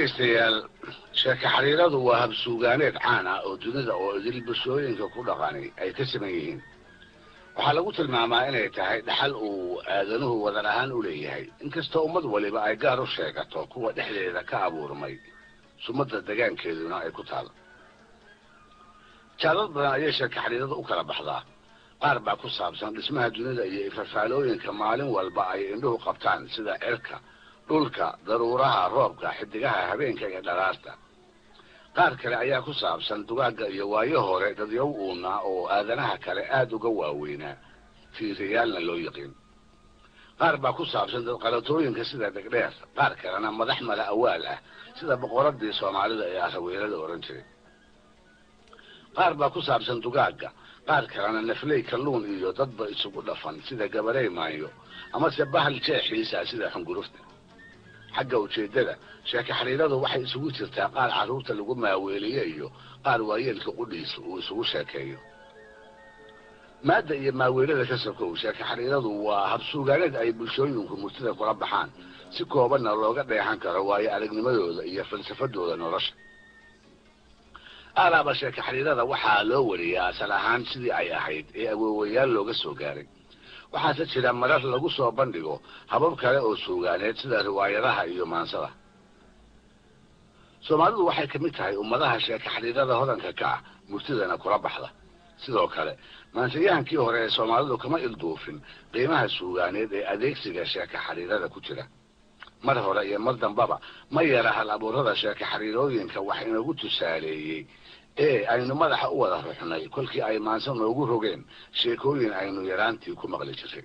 dhegaystayaal sheeko xariiradu waa habsuugaaneed caan ah oo dunida oo idil bulshooyinka ku dhaqani ay ka siman yihiin. waxaa lagu tilmaamaa inay tahay dhaxal uu aadanuhu wadan ahaan u leeyahay, inkastoo ummad waliba ay gaar u sheegato kuwa dhexdeeda ka abuurmay sumadda degaankeeduna ay ku taal. jaalad badan ayay sheeko xariiradu u kala baxdaa. qaar baa ku saabsan dhismaha dunida iyo ifafaalooyinka maalin walba ay indhuhu qabtaan, sida cirka, dhulka, daruuraha, roobka, xidigaha, habeenka iyo dhalaarta. qaar kale ayaa ku saabsan dugaagga iyo waayo hore dadyow uuna oo aadanaha kale aad uga waaweynaa, fiiriyaalna loo yiqiin. qaar baa ku saabsan dadqalatooyinka sida dhegdheer, qaar kalena madax mala awaal ah sida boqoradii soomaalida ee araweelada oran jiray. qaar baa ku saabsan dugaagga, qaar kalena nafley kalluun iyo dadba isugu dhafan sida gabarey maayo amase bahal jeexiisa sida xungurufta. xagga ujeeddada sheeko xariiradu waxay isugu jirtaa qaar carruurta lagu maaweeliyo iyo qaar waayeelka qudhiisa uu isugu sheekeeyo. maadda iyo maaweelada ka sokow sheeko xariiradu waa habsuugaaneed ay bulshooyinku murtida kula baxaan, si koobanna looga dheexan karo waayo aragnimadooda iyo falsafadooda nolosha. alaaba sheeko xariirada waxaa loo wariyaa asal ahaan sidii ay ahayd ee awoowayaal looga soo gaaray. waxaase jira marar lagu soo bandhigo habab kale oo suugaaneed sida riwaayadaha iyo maansada. soomaalidu waxay ka mid tahay ummadaha sheeko xariirada hodanka ka ah, murtidana kula baxda. sidoo kale maansayahankii hore ee soomaalidu kama ilduufin qiimaha suugaaneed ee adeegsiga sheeko xariirada ku jira. mar hore iyo mar dambaba ma yara hal abuurada sheeko xariirooyinka wax inagu tusaaleeyey ee aynu madaxa u wada ruxnay kolkii ay maanso noogu rogeen sheekooyin aynu yaraantii ku maqli jiray.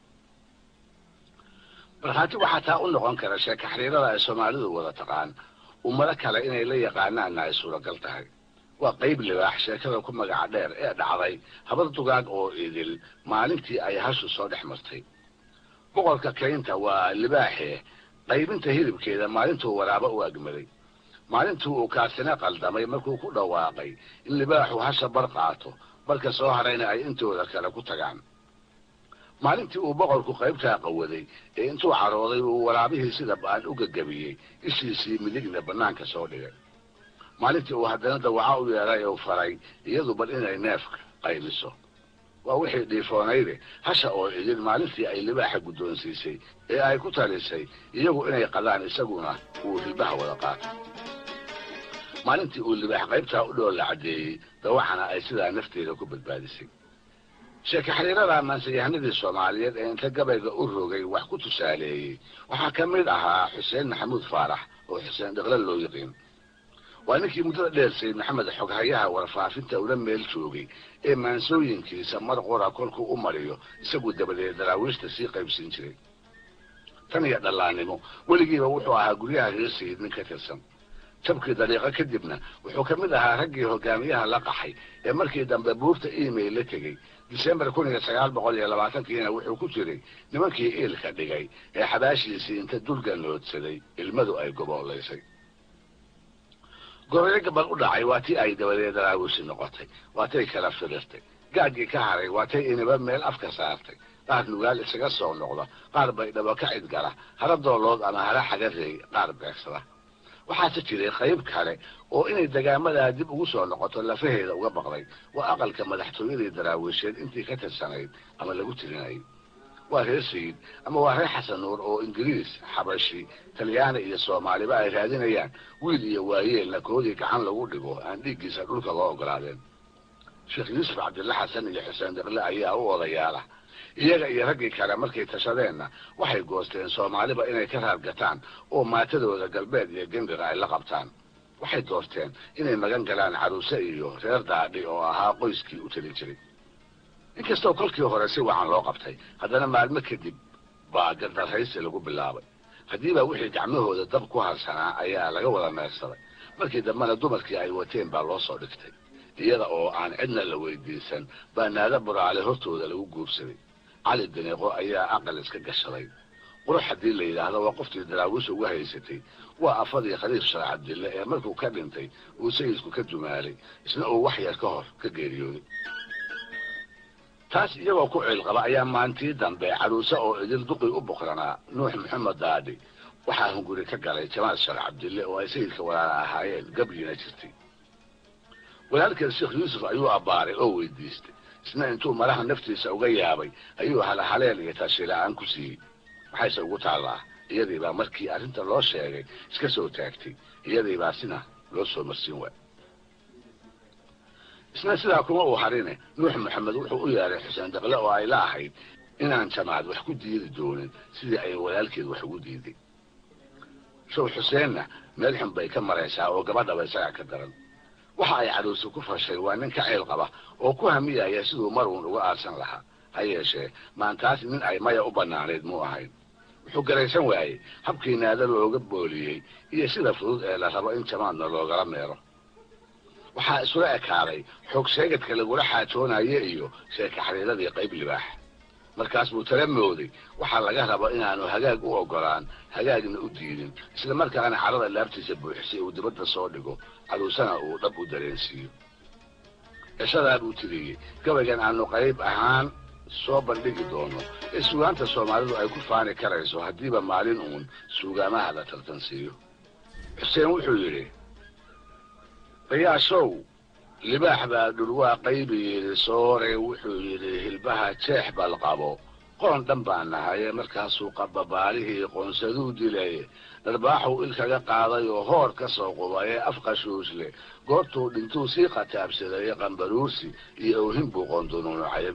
markhaati waxaa taa u noqon kara sheeko xariirada ay soomaalidu wada taqaan ummado kale inay la yaqaanaanna ay suuragal tahay. waa qayb libaax sheekada ku magaca dheer ee dhacday habar dugaag oo idil maalintii ay hashu soo dhex martay. boqorka kaynta waa libaaxee qaybinta hilibkeeda maalintuu waraabo u agmaday. maalintii uu kaasina qaldamay markuu ku dhawaaqay in libaaxu hasha bar qaato, barka soo harayna ay intooda kale ku tagaan. maalintii uu boqorku qaybtaa qawaday ee intuu carooday uu waraabihii sida ba'an u gagabiyey, ishiisii midigna bannaanka soo dhigay. maalintii uu haddana dawaca u yeeray oo faray iyadu bal inay neefka qaybiso. waa wixii dhiifoonayde hasha oo idin maalintii ay libaaxa guddoonsiisay ee ay ku talisay iyagu inay qadaan, isaguna uu hilbaha wada qaato. maalintii uu libaax qaybtaa u dhoolla caddeeyey, dawacana ay sidaa nafteeda ku badbaadisay. sheeko xariirada maansayahanadii soomaaliyeed ee inta gabayga u rogay wax ku tusaaleeyey waxaa ka mid ahaa xuseen maxamuud faarax oo xuseen dhiqle loo yiqiin. waa ninkii muddada dheer sayid maxamed xoghayaha warfaafinta ula meel joogay ee maansooyinkiisa mar qora kolkuu u mariyo isagu dabadeed daraawiishta sii qaybsiin jiray. tan iyo dhallaannimo weligiiba wuxuu ahaa guryaha reer sayid nin ka tirsan. jabkii dariiqo kadibna wuxuu ka mid ahaa raggii hogaamiyaha la qaxay ee markii dambe buurta email la tegey. disembar 1920kiina wuxuu ku jiray nimankii iilka dhigay ee xabaashiisii inta dulga noodsaday ilmadu ay goboolaysay. gobolyo gabal u dhacay waa tii ay dabadeed daraawiishi noqotay, waa tay kala firirtay. gaaggii ka haray waa tay iniba meel afka saartay. qaar nugaal isaga soo noqda, qaar bay dhabo ka cidgala, hara doolood ama hara xagareey, qaar beegsada. waxaase jiray qayb kale oo inay degaamadaa dib ugu soo noqoto lafaheeda uga baqday. waa aqalka madaxtooyadii daraawiisheed intii ka tirsanayd ama lagu tirinayay. waa reer sayid ama waa reer xasan nuur oo ingiriis, xabashi, talyaani iyo soomaaliba ay raadinayaan wiil iyo waayeelna koodii gacan lagu dhigo aan dhiiggiisa dhulka loo ogolaadeen. sheekh yuusuf cabdilla xasan iyo xuseen dhiqle ayaa u odayaala. iyaga iyo raggii kale markay tashadeenna waxay goosteen soomaaliba inay ka raargataan oo maatadooda galbeed iyo gendir ay la qabtaan. waxay doorteen inay magan galaan caruuse iyo reer daadhi oo ahaa qoyskii u tali jiray. inkastoo kolkii hore si wacan loo qabtay, haddana maalmo kadib baa gardarraysi lagu bilaabay. haddiiba wixii gacmahooda dab ku harsanaa ayaa laga wada meersaday. markii dambena dumarkii ay wateen baa loo soo dhigtay, iyada oo aan cidna la weydiisan baa naada buraale hortooda lagu guursaday. cali daniiqo ayaa aqal iska gashaday. qurux haddii la yidhaahdo waa qoftii daraawiisha uga haysatay. waa afadii khaliif sheekh cabdille ee markuu ka dhintay uu sayidku ka dumaalay, isna uu wax yar ka hor ka geeriyooday. taas iyagoo ku ciilqaba ayaa maantii dambe caruuse oo idil duqii u boqranaa nuux maxamed daadhi waxaa hunguri ka galay jamaal sheekh cabdille oo ay sayidka walaala ahaayeen gabriina jirtay. walaalkeed sheekh yuusuf ayuu abbaaray oo weydiistay, isna intuu maraha naftiisa uga yaabay ayuu halhaleel iyo taashila-aan ku siiyey. maxayse ugu taallaa? iyadii baa markii arrinta loo sheegay iska soo taagtay, iyadii baa sina loo soo marsiin waay. isna sidaa kuma uu harine nuux maxamed wuxuu u yeeray xuseen daqle oo ay la ahayd inaan jamaad wax ku diidi doonin sidii ay walaalkeed wax ugu diiday. show xuseenna meel xun bay ka maraysaa oo gabadhaba isaga ka daran. waxa ay caruusi ku fashay waa nin ka ceel qaba oo ku hamiyaya siduu mar uun uga aarsan lahaa. ha yeeshee maantaas nin ay maya u bannaanayd muu ahayn. wuxuu garaysan waayey habkii naada looga booliyey iyo sida fudud ee la rabo in jamaadna loogala meero. waxaa isula ekaaday xoog sheegadka lagula xaajoonaye iyo sheeka xariiradii qayb libaax. markaas buu tala mooday waxaa laga rabo inaanu hagaag u ogolaan, hagaagna u diidin, isla markaana carada laabtiisa buuxisay uu dibadda soo dhigo, caruusana uu dhab u dareensiiyo. cishadaa buu tiriyey gabaygan aanu qayb ahaan soo bandhigi doono ee suugaanta soomaalidu ay ku faani karayso haddiiba maalin uun suugaamaha la tartansiiyo. xuseen wuxuu yidhi, qiyaashow libaax baa dhurwaa qaybi yidhi soore, wuxuu yidhi hilbaha jeex bal qabo, qoon dhan baa nahaye markaasuu qababaalihii qoonsaduu dilay, dharbaaxuu il kaga qaaday oo hoor ka soo qubaye afqashuusle, goortuu dhintuu sii qataabsaday qambaruursi iyo owhin buu qoondunuunucay.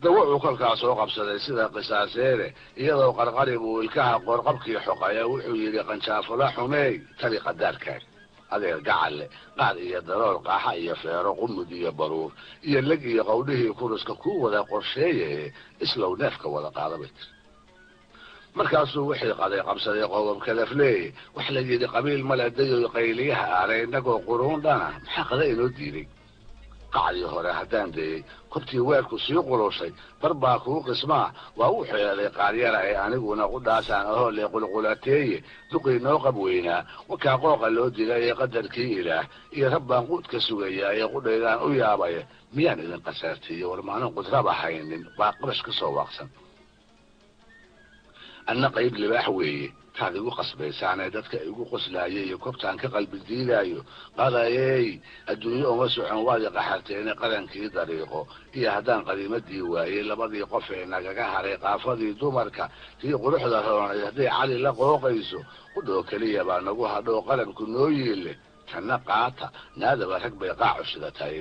dawacuu kolkaa soo qabsaday sida qisaaseede, iyadoo qarqari buu ilkaha qoorqabkii xoqaya, wuxuu yidhi qanjaafula xumeey tali qadaarkaag. adeer gacalle qaad iyo darool, qaaxa iyo feero, qumud iyo baruur iyo leg iyo qawdhihii kuruska kuu wada qorsheeye islow neefka wada qaada bay tiri. markaasuu wixii qaday qabsaday qodob kadafleey, wax la yidhi qabiil male dayoy qayliyaha aare, innagoo quruun dhana maxaa qada inoo diiday. qacdii hore haddaan dayey kortii weerku sii qulushay, bar baa kuu qismaa, waa u xeeday qaaryara ee aniguna qudhaasaan ahoo le qulqulateeye, duqii noo qab weynaa, wakaa qooqa loo dilay ee qadarkii ilaah, iyo rabbaan quudka sugayaa ee qudhaydaan u yaabaya, miyaan idin qasaartiiyo war maanan qudraba haynin baa qabash ka soo waaqsan. anna qayb libaax weeye taad igu qasbaysaanee dadka igu qoslaaya iyo kobtaan ka qalbi diidaayo, qadayey adduunyo uma socon waad i qaxarteene qarankii dariiqo, iyo haddaan qadiimadii waayey labadii qof ee nagaga haray qaafadii dumarka, tii quruxda roonay hadday cali la qooqayso, qudhoo keliya baa nagu hadhoo qaranku noo yiille, tanna qaata naadaba rag bay qaacu shidatay.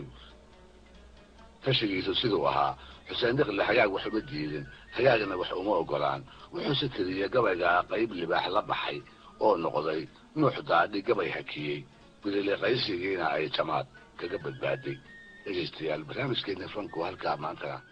kashigiisu siduu ahaa xuseen diqle hagaag wax uma diidin, hagaagna wax uma ogolaan. wuxuuse tiriyey gabaygaa qayb libaax la baxay oo noqday nuux daadhi gabay hakiyey, bililiqaysigiina ay jamaad kaga badbaaday. dhegaystayaal barnaamijkeena fanku halkaa maanta